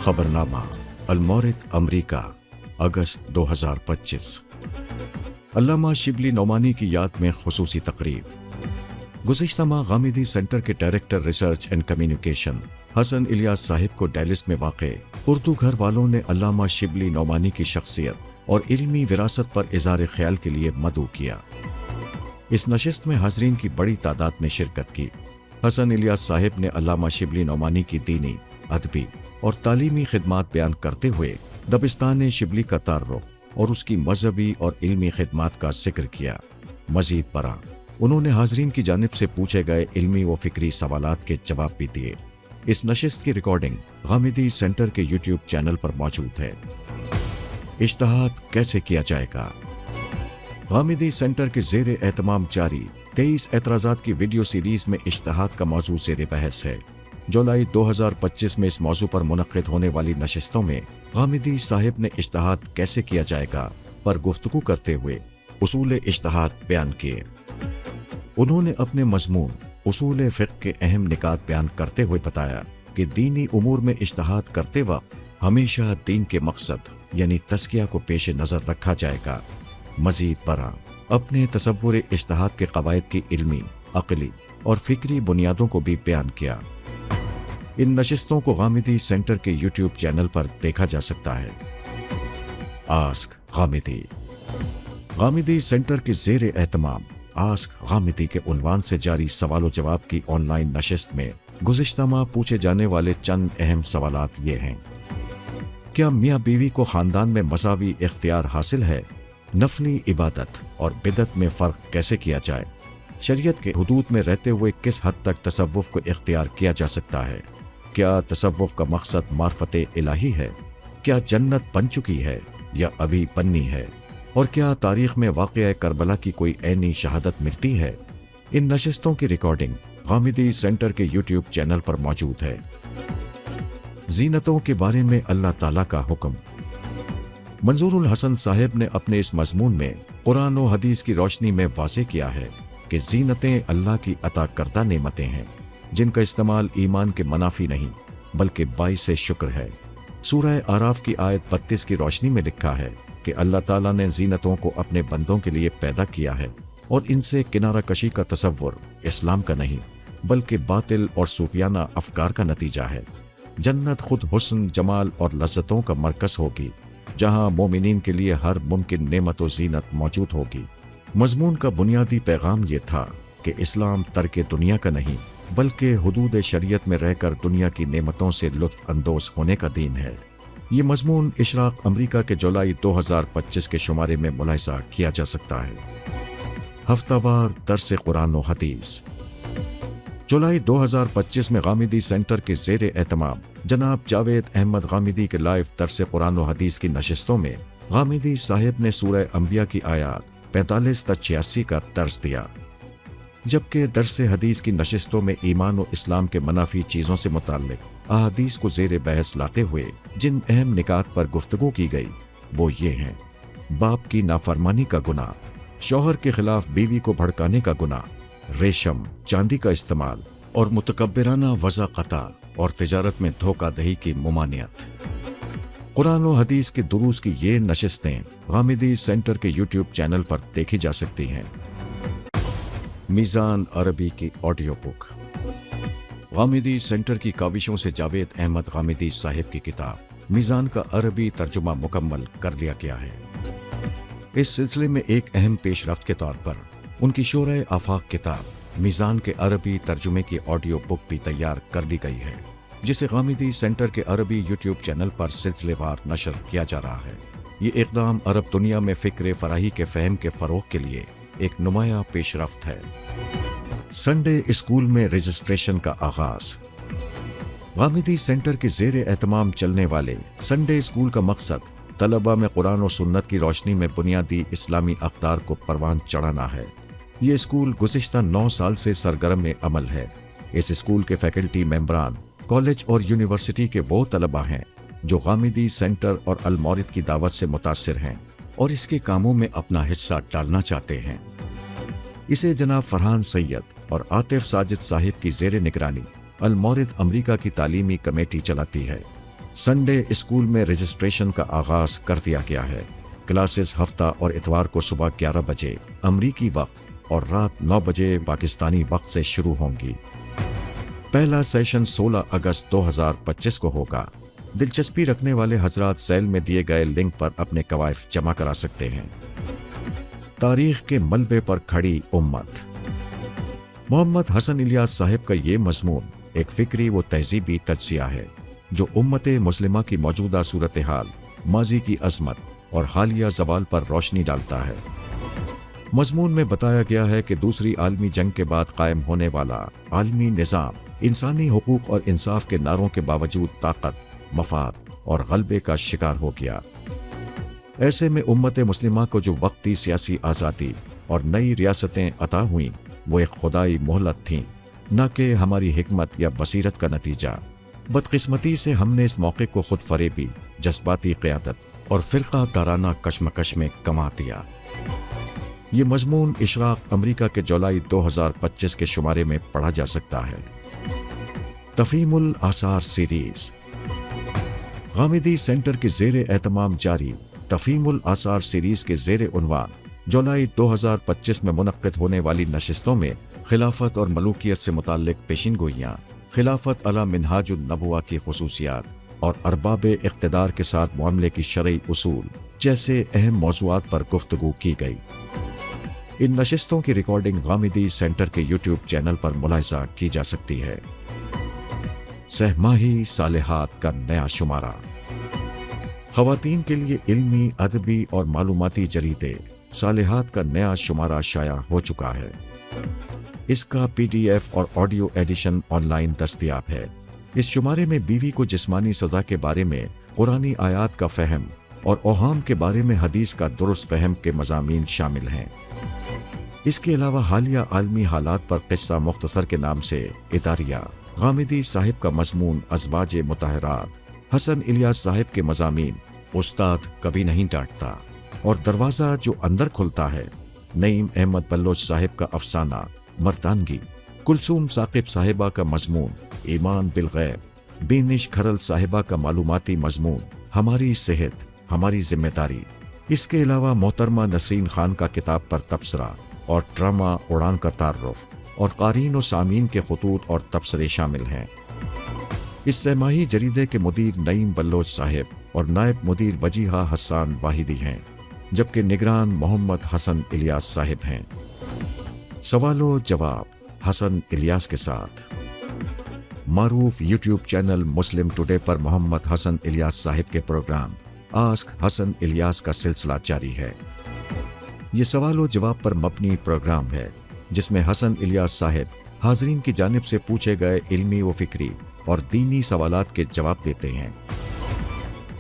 खबरनामा अल-मौरिद अमरीका अगस्त 2025। अल्लामा शिबली नोमानी की याद में खुसूसी तकरीब। गुज़िश्ता माह गामिदी सेंटर के director research and communication Hasan Ilyas साहिब को डेलिस में वाक़े उर्दू घर वालों ने अल्लामा शिबली नोमानी की शख्सियत और इल्मी विरासत पर इज़हार ख्याल के लिए मदऊ किया। इस नशिस्त में हाज़रीन की बड़ी तादाद ने शिरकत की। हसन इलियास साहिब ने अल्लामा शिबली नोमानी की दीनी, अदबी और तालीमी खिदमात बयान करते हुए दबिस्तान शिबली का तारुफ और उसकी मजहबी और इल्मी खिदमात का जिक्र किया। मजीद बरा उन्होंने हाज़रीन की जानिब से पूछे गए इल्मी व फिक्री सवालात के जवाब भी दिए। इस नशिस्त की रिकॉर्डिंग गामिदी सेंटर के यूट्यूब चैनल पर मौजूद है। इज्तिहाद कैसे किया जाएगा? गामिदी सेंटर के ज़ेर एहतमाम जारी 23 एतराज़ात की वीडियो सीरीज़ में इज्तिहाद का मौजू ज़ेर बहस है। जुलाई 2025 में इस मौजू पर मुनक्किद होने वाली नशिस्तों में गामिदी साहिब ने इज्तिहाद कैसे किया जाएगा पर गुफ्तगू करते हुए उसूल इज्तिहाद बयान किए। उन्होंने अपने मज़मून उसूल फ़िक़्ह के अहम निकात बयान करते हुए बताया कि दीनी उमूर में इज्तिहाद करते वक्त हमेशा दीन के मकसद यानी तज़किया को पेश नज़र रखा जाएगा। मज़ीद बरा अपने तसव्वुर इज्तिहाद के क़वाइद की इल्मी, अक़ली और फ़िक्री बुनियादों को भी बयान किया। इन नशिस्तों को गामिदी सेंटर के यूट्यूब चैनल पर देखा जा सकता है। आस्क गामिदी। गामिदी सेंटर के ज़ेर एहतमाम आस्क गामिदी के उन्वान से जारी सवाल जवाब की ऑनलाइन नशिस्त में गुज़िश्ता माह पूछे जाने वाले चंद अहम सवालात ये हैं। क्या मियाँ बीवी को ख़ानदान में मसावी इख्तियार हासिल है? नफली इबादत और बिदत में फ़र्क कैसे किया जाए? शरीयत के हुदूद में रहते हुए किस हद तक तसव्वुफ़ को इख्तियार किया जा सकता है? क्या तसव्वुफ़ का मकसद मार्फत इलाही है? क्या जन्नत बन चुकी है या अभी बननी है? और क्या तारीख़ में वाक़या करबला की कोई ऐनी शहादत मिलती है? इन नशिस्तों की रिकॉर्डिंग गामिदी सेंटर के यूट्यूब चैनल पर मौजूद है। ज़ीनतों के बारे में अल्लाह ताला का हुक्म। मंजूरुल हसन साहिब ने अपने इस मज़मून में कुरान और हदीस की रोशनी में वाज़ेह किया है कि ज़ीनतें अल्लाह की अता करदा नेमतें हैं जिनका इस्तेमाल ईमान के मनाफी नहीं बल्कि बाइसे शुक्र है। सूरह आराफ की आयत 32 की रोशनी में लिखा है कि अल्लाह ताला ने ज़ीनतों को अपने बंदों के लिए पैदा किया है और इनसे किनारा कशी का तसव्वुर इस्लाम का नहीं बल्कि बातिल और सूफियाना अफकार का नतीजा है। जन्नत खुद हुस्न, जमाल और लज्जतों का मरकज़ होगी जहाँ मोमिनीन के लिए हर मुमकिन नेमत व ज़ीनत मौजूद होगी। मज़मून का बुनियादी पैगाम ये था कि इस्लाम तर्क दुनिया का नहीं बल्कि हुदूद शरीयत में रहकर दुनिया की नेमतों से लुत्फ़ अंदोज़ होने का दीन है। ये मज़मून इशराक़ अमरीका के जुलाई 2025 के शुमारे में मुलाहिज़ा किया जा सकता है। हफ्तावार दर्स कुरान व हदीस। जुलाई 2025 में गामिदी सेंटर के ज़ेर एहतमाम जनाब जावेद अहमद गामिदी के लाइव दर्स कुरान व हदीस की नशिस्तों में गामिदी साहिब ने सूरह अंबिया की आयात 45 तक 86 का दर्स दिया, जबकि दर्स हदीस की नशिस्तों में ईमान और इस्लाम के मनाफी चीज़ों से मुताल्लिक अहादीस को ज़ेर बहस लाते हुए जिन अहम निकात पर गुफ्तगू की गई वो ये हैं। बाप की नाफरमानी का गुनाह, शौहर के खिलाफ बीवी को भड़काने का गुनाह, रेशम चांदी का इस्तेमाल और मुतकब्बिराना वज़ा क़ता और तिजारत में धोखाधड़ी की मुमानियत। कुरान और हदीस के दुरूस की ये नशिस्तें गामिदी सेंटर के यूट्यूब चैनल पर देखी जा सकती हैं। मीज़ान अरबी की ऑडियो बुक। गामिदी सेंटर की काविशों से जावेद अहमद गामिदी साहिब की किताब मीज़ान का अरबी तर्जुमा मुकम्मल कर लिया गया है। इस सिलसिले में एक अहम पेशरफ्त के तौर पर उनकी शोरे आफाक किताब मीज़ान के अरबी तर्जुमे की ऑडियो बुक भी तैयार कर ली गई है, जिसे गामिदी सेंटर के अरबी यूट्यूब चैनल पर सिलसिलेवार नशर किया जा रहा है। ये इक़दाम अरब दुनिया में फ़िक्र फ़राही के फ़हम के फ़रोग़ के लिए एक नुमाया पेशरफ्त है। संडे स्कूल में रजिस्ट्रेशन का आगाज़। गामिदी सेंटर के ज़ेर एहतमाम चलने वाले संडे स्कूल का मकसद तलबा में कुरान और सुन्नत की रोशनी में बुनियादी इस्लामी अक़दार को परवान चढ़ाना है। ये स्कूल गुज़िश्ता 9 साल से सरगर्म अमल है। इस स्कूल के फैकल्टी मेंबरान कॉलेज और यूनिवर्सिटी के वो तलबा हैं जो गामिदी सेंटर और अल-मौरिद की दावत से मुतासिर हैं और इसके कामों में अपना हिस्सा डालना चाहते हैं। इसे जनाब फरहान सैयद और आतिफ साजिद साहिब की ज़ेर निगरानी अल-मौरिद अमरीका की तालीमी कमेटी चलाती है। سنڈے اسکول میں رجسٹریشن کا آغاز کر دیا گیا ہے۔ کلاسز ہفتہ اور اتوار کو صبح 11 بجے امریکی وقت اور رات 9 بجے پاکستانی وقت سے شروع ہوں گی۔ پہلا سیشن 16 اگست 2025 کو ہوگا۔ دلچسپی رکھنے والے حضرات سیل میں دیے گئے لنک پر اپنے کوائف جمع کرا سکتے ہیں۔ تاریخ کے ملبے پر کھڑی امت۔ محمد حسن الیاس صاحب کا یہ مضمون ایک فکری و تہذیبی تجزیہ ہے جو امت مسلمہ کی موجودہ صورتحال، ماضی کی عظمت اور حالیہ زوال پر روشنی ڈالتا ہے۔ مضمون میں بتایا گیا ہے کہ دوسری عالمی جنگ کے بعد قائم ہونے والا عالمی نظام انسانی حقوق اور انصاف کے نعروں کے باوجود طاقت، مفاد اور غلبے کا شکار ہو گیا۔ ایسے میں امت مسلمہ کو جو وقتی سیاسی آزادی اور نئی ریاستیں عطا ہوئیں وہ ایک خدائی مہلت تھیں، نہ کہ ہماری حکمت یا بصیرت کا نتیجہ۔ بدقسمتی سے ہم نے اس موقع کو خود فریبی، جذباتی قیادت اور فرقہ دارانہ کشمکش میں گنوا دیا۔ یہ مضمون اشراق امریکہ کے جولائی 2025 کے شمارے میں پڑھا جا سکتا ہے۔ تفہیم الآثار سیریز۔ غامدی سینٹر کے زیر اہتمام جاری تفہیم الآثار سیریز کے زیر عنوان جولائی 2025 میں منعقد ہونے والی نشستوں میں خلافت اور ملوکیت سے متعلق پیشین گوئیاں، خلافت علی منہاج النبوہ کی خصوصیات اور ارباب اقتدار کے ساتھ معاملے کی شرعی اصول جیسے اہم موضوعات پر گفتگو کی گئی۔ ان نشستوں کی ریکارڈنگ غامدی سینٹر کے یوٹیوب چینل پر ملاحظہ کی جا سکتی ہے۔ سہ ماہی صالحات کا نیا شمارہ۔ خواتین کے لیے علمی، ادبی اور معلوماتی جریدے صالحات کا نیا شمارہ شائع ہو چکا ہے۔ اس کا PDF اور آڈیو ایڈیشن آن لائن دستیاب ہے۔ اس شمارے میں بیوی کو جسمانی سزا کے بارے میں قرآنی آیات کا فہم اور اوہام کے بارے میں حدیث کا درست فہم کے مضامین شامل ہیں۔ اس کے علاوہ حالیہ عالمی حالات پر قصہ مختصر کے نام سے اداریہ، غامدی صاحب کا مضمون ازواج مطہرات، حسن الیاس صاحب کے مضامین استاد کبھی نہیں ڈانٹتا اور دروازہ جو اندر کھلتا ہے، نعیم احمد بلوچ صاحب کا افسانہ مردانگی، کلثوم ثاقب صاحبہ کا مضمون ایمان بالغیب، بینش کھرل صاحبہ کا معلوماتی مضمون ہماری صحت ہماری ذمہ داری۔ اس کے علاوہ محترمہ نسرین خان کا کتاب پر تبصرہ اور ڈرامہ اڑان کا تعارف اور قارئین و سامعین کے خطوط اور تبصرے شامل ہیں۔ اس سہ ماہی جریدے کے مدیر نعیم بلوچ صاحب اور نائب مدیر وجیہہ حسان واحدی ہیں، جبکہ نگران محمد حسن الیاس صاحب ہیں۔ سوال و جواب حسن الیاس کے ساتھ۔ معروف یوٹیوب چینل مسلم ٹوڈے پر محمد حسن الیاس صاحب کے پروگرام آسک حسن الیاس کا سلسلہ جاری ہے۔ یہ سوال و جواب پر مبنی پروگرام ہے جس میں حسن الیاس صاحب حاضرین کی جانب سے پوچھے گئے علمی و فکری اور دینی سوالات کے جواب دیتے ہیں۔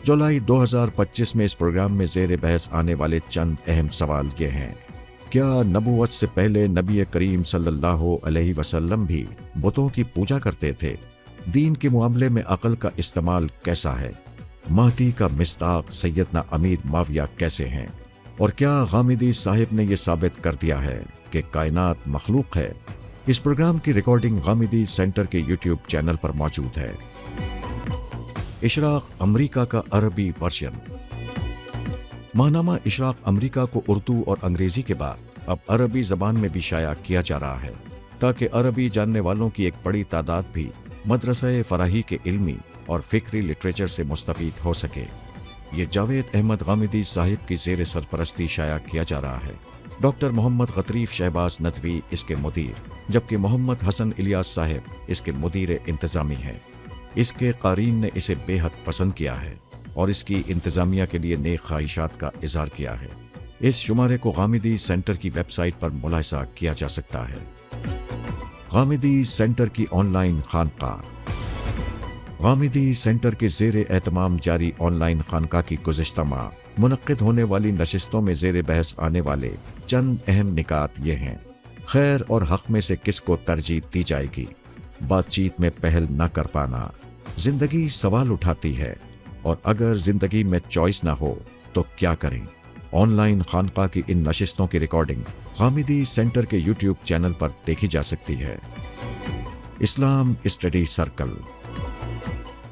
جولائی 2025 میں اس پروگرام میں زیر بحث آنے والے چند اہم سوال یہ ہیں: کیا نبوت سے پہلے نبی کریم صلی اللہ علیہ وسلم بھی بتوں کی پوجا کرتے تھے؟ دین کے معاملے میں عقل کا استعمال کیسا ہے؟ مہدی کا مصداق سیدنا امیر معاویہ کیسے ہیں؟ اور کیا غامدی صاحب نے یہ ثابت کر دیا ہے کہ کائنات مخلوق ہے؟ اس پروگرام کی ریکارڈنگ غامدی سینٹر کے یوٹیوب چینل پر موجود ہے۔ اشراق امریکہ کا عربی ورژن۔ ماہنامہ اشراق امریکہ کو اردو اور انگریزی کے بعد اب عربی زبان میں بھی شائع کیا جا رہا ہے تاکہ عربی جاننے والوں کی ایک بڑی تعداد بھی مدرسہ فراہی کے علمی اور فکری لٹریچر سے مستفید ہو سکے۔ یہ جاوید احمد غامدی صاحب کی زیر سرپرستی شائع کیا جا رہا ہے۔ ڈاکٹر محمد غطریف شہباز ندوی اس کے مدیر، جبکہ محمد حسن الیاس صاحب اس کے مدیر انتظامی ہیں۔ اس کے قارئین نے اسے بے حد پسند کیا ہے اور اس کی انتظامیہ کے لیے نیک خواہشات کا اظہار کیا ہے۔ اس شمارے کو غامدی سینٹر کی ویب سائٹ پر ملاحظہ کیا جا سکتا ہے۔ غامدی سینٹر کی آن لائن خانقاہ۔ غامدی سینٹر کے زیر اہتمام جاری آن لائن خانقاہ کی گزشتہ ماہ منعقد ہونے والی نشستوں میں زیر بحث آنے والے چند اہم نکات یہ ہیں: خیر اور حق میں سے کس کو ترجیح دی جائے گی؟ بات چیت میں پہل نہ کر پانا، زندگی سوال اٹھاتی ہے، اور اگر زندگی میں چوائس نہ ہو تو کیا کریں؟ آن لائن خانقاہ کی ان نشستوں کی ریکارڈنگ غامدی سینٹر کے یوٹیوب چینل پر دیکھی جا سکتی ہے۔ اسلام اسٹڈی سرکل۔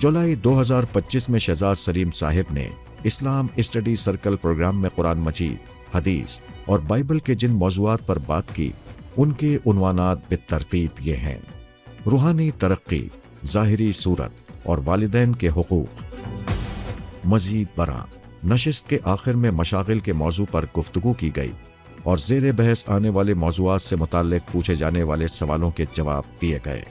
जुलाई 2025 में शहजाद सलीम साहिब ने इस्लाम स्टडी सर्कल प्रोग्राम में कुरान मजीद, हदीस और बाइबल के जिन मौज़ूआत पर बात की, उनके उन्वानात बितरतीब ये हैं: रूहानी तरक्की, ज़ाहिरी सूरत और वालिदैन के हुकूक। मजीद बरा नशिस्त के आखिर में मशागिल के मौजू पर गुफ्तगू की गई और ज़ेर बहस आने वाले मौज़ूआत से मुताल्लिक़ पूछे जाने वाले सवालों के जवाब दिए गए।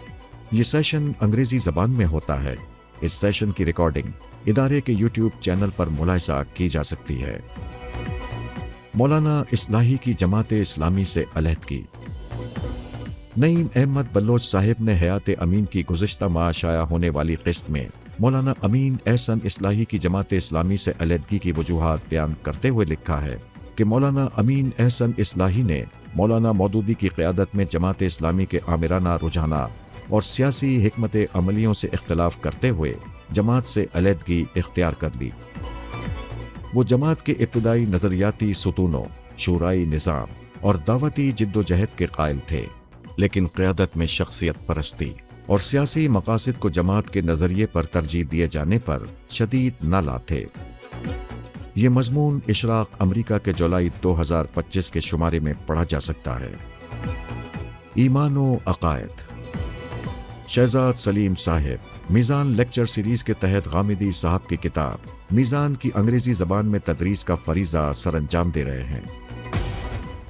ये सेशन अंग्रेज़ी ज़बान में होता है। इस सेशन की रिकॉर्डिंग इदारे के यूट्यूब चैनल पर मुलाहिज़ा की जा सकती है। मौलाना इस्लाही की जमात इस्लामी से अलहदगी। नईम अहमद बल्लोच साहिब ने हयात अमीन की गुज़िश्ता माह शाया होने वाली क़िस्त में मौलाना अमीन एहसन इस्लाही की जमात इस्लामी से अलहदगी की वजूहात बयान करते हुए लिखा है कि मौलाना अमीन एहसन इस्लाही ने मौलाना मौदूदी की क़यादत में जमात इस्लामी के आमिराना रुझानात और सियासी हिकमत अमलियों से इख्तलाफ करते हुए जमात से अलहदगी इख्तियार कर ली। वो जमात के इब्तदाई नज़रियाती सुतूनों, शूराई निज़ाम और दावती जिद्दोजहद के कायल थे, लेकिन क़यादत में शख्सियत परस्ती और सियासी मकासद को जमात के नज़रिए पर तरजीह दिए जाने पर शदीद नाला थे। ये मज़मून इशराक़ अमरीका के जुलाई 2025 के शुमारे में पढ़ा जा सकता है। ईमान व अक़ायद। शहजाद सलीम साहिब मीज़ान लेक्चर सीरीज़ के तहत गामिदी साहब की किताब मीज़ान की अंग्रेज़ी ज़बान में तदरीस का फ़रीज़ा सरअंजाम दे रहे हैं।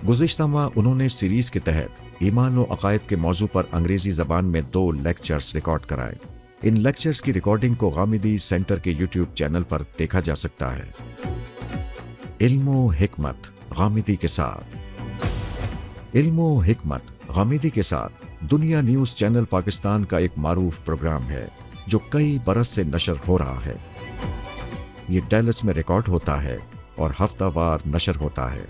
गुज़िश्ता माह उन्होंने सीरीज़ के तहत ईमान व अक़ायद के मौजू पर अंग्रेज़ी ज़बान में 2 लेक्चर्स रिकॉर्ड कराए। इन लेक्चर्स की रिकॉर्डिंग को गामिदी सेंटर के यूट्यूब चैनल पर देखा जा सकता है। इल्म व हिकमत गामिदी के साथ। इल्म व हिकमत गामिदी के साथ दुनिया न्यूज़ चैनल पाकिस्तान का एक मारूफ प्रोग्राम है जो कई बरस से नशर हो रहा है। ये डैलस में रिकॉर्ड होता है और हफ्तावार नशर होता है।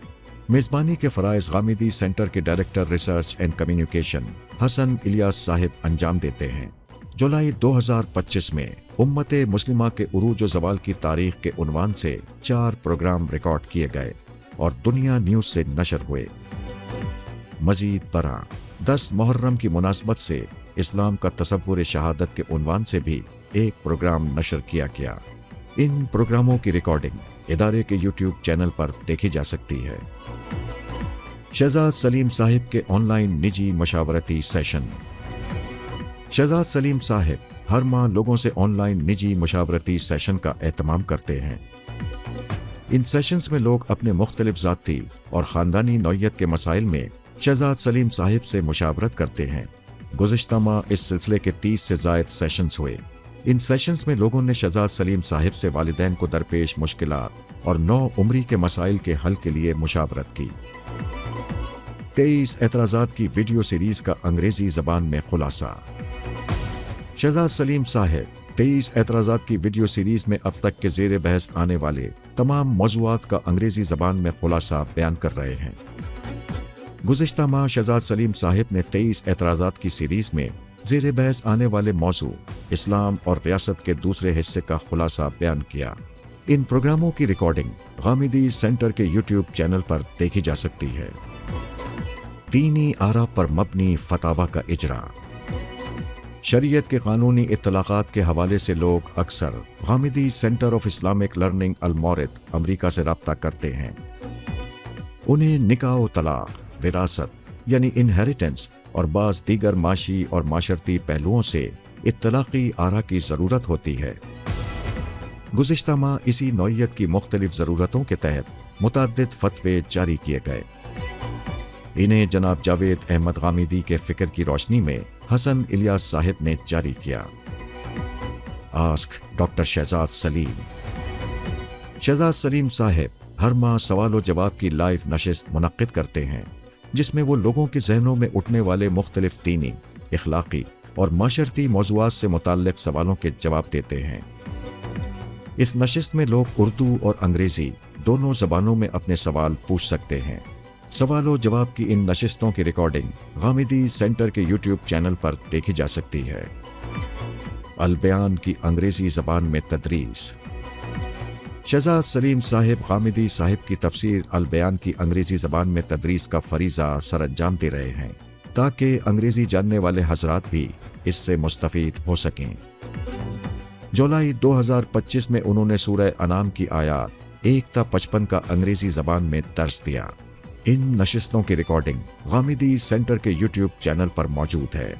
मेज़बानी के फ़राइज़ गामिदी सेंटर के director research and communication Hasan Ilyas sahib अंजाम देते हैं। जुलाई 2025 में उम्मत मुस्लिमा के उरूज व ज़वाल की तारीख़ के उन्वान से 4 प्रोग्राम रिकॉर्ड किए गए और दुनिया न्यूज़ से नशर हुए। मज़ीद बरा 10 मुहर्रम की मुनासबत से इस्लाम का तसव्वुर शहादत के उन्वान से भी एक प्रोग्राम नशर किया गया। इन प्रोग्रामों की रिकॉर्डिंग इदारे के यूट्यूब चैनल पर देखी जा सकती है। शहजाद सलीम साहिब के ऑनलाइन निजी मशावरती सेशन। शहजाद सलीम साहिब हर माह लोगों से ऑनलाइन निजी मशावरती सेशन का एहतमाम करते हैं। इन सेशंस में लोग अपने मुख्तलिफ ज़ाती और ख़ानदानी नौइयत के मसाइल में शहजाद सलीम साहिब से मुशावरत करते हैं। गुज़िश्ता माह इस सिलसिले के 30 से ज़ायद सेशंस हुए। इन सेशंस में लोगों ने शहजाद सलीम साहिब से वालिदैन को दरपेश मुश्किलात और नौ उम्री के मसाइल के हल के लिए मुशावरत की। 23 एतराज़ात की वीडियो सीरीज़ का अंग्रेज़ी ज़बान में खुलासा। शहजाद सलीम साहिब 23 एतराज़ात की वीडियो सीरीज़ में अब तक के ज़ेर बहस आने वाले तमाम मौज़ूआत का अंग्रेज़ी ज़बान में खुलासा बयान कर रहे हैं। गुज़िश्ता माह शहजाद सलीम साहिब ने 23 एतराज़ात की सीरीज़ में ज़ेर बहस आने वाले मौजू इस्लाम और रियासत के दूसरे हिस्से का खुलासा बयान किया। इन प्रोग्रामों की रिकॉर्डिंग गामिदी सेंटर के यूट्यूब चैनल पर देखी जा सकती है। दीनी आरा पर मबनी फतावा का इजरा। शरीयत के कानूनी इत्तलाक़ात के हवाले से लोग अक्सर गामिदी सेंटर ऑफ इस्लामिक लर्निंग अल-मौरिद अमरीका से रब्ता करते हैं। उन्हें निकाह व तलाक़, विरासत यानी इनहेरिटेंस और बाज़ दीगर माशी और माशरती पहलुओं से इत्तलाक़ी आरा की ज़रूरत होती है। गुज़िश्ता माह इसी नौइयत की मुख्तलिफ ज़रूरतों के तहत मुतअद्दिद फ़तवे जारी किए गए। इन्हें जनाब जावेद अहमद गामिदी के फ़िक्र की रोशनी में हसन इलियास साहिब ने जारी किया। Ask doctor Shahzad Saleem. शहजाद सलीम साहिब हर माह सवाल व जवाब की लाइव नशिस्त मुनक्किद करते हैं, जिसमें वो लोगों के जहनों में उठने वाले मुख्तलिफ दीनी, इखलाकी और माशरती मौज़ूआत से मुताल्लिक़ सवालों के जवाब देते हैं। इस नशिस्त में लोग उर्दू और अंग्रेज़ी दोनों ज़बानों में अपने सवाल पूछ सकते हैं। सवाल व जवाब की इन नशिस्तों की रिकॉर्डिंग गामिदी सेंटर के यूट्यूब चैनल पर देखी जा सकती है। अल-बयान की अंग्रेज़ी ज़बान में तदरीस। शहजाद सलीम साहिब गामिदी साहिब की तफसीर अल-बयान की अंग्रेज़ी ज़बान में तदरीस का फ़रीज़ा सरअंजाम दे रहे हैं, ताकि अंग्रेज़ी जानने वाले हज़रात भी इससे मुस्तफ़ीद हो सकें। जुलाई 2025 में उन्होंने सूरह अनाम की आयत 1-55 का अंग्रेजी जबान में दर्ज दिया। इन नशिस्तों की रिकॉर्डिंग गामिदी सेंटर के यूट्यूब चैनल पर मौजूद है।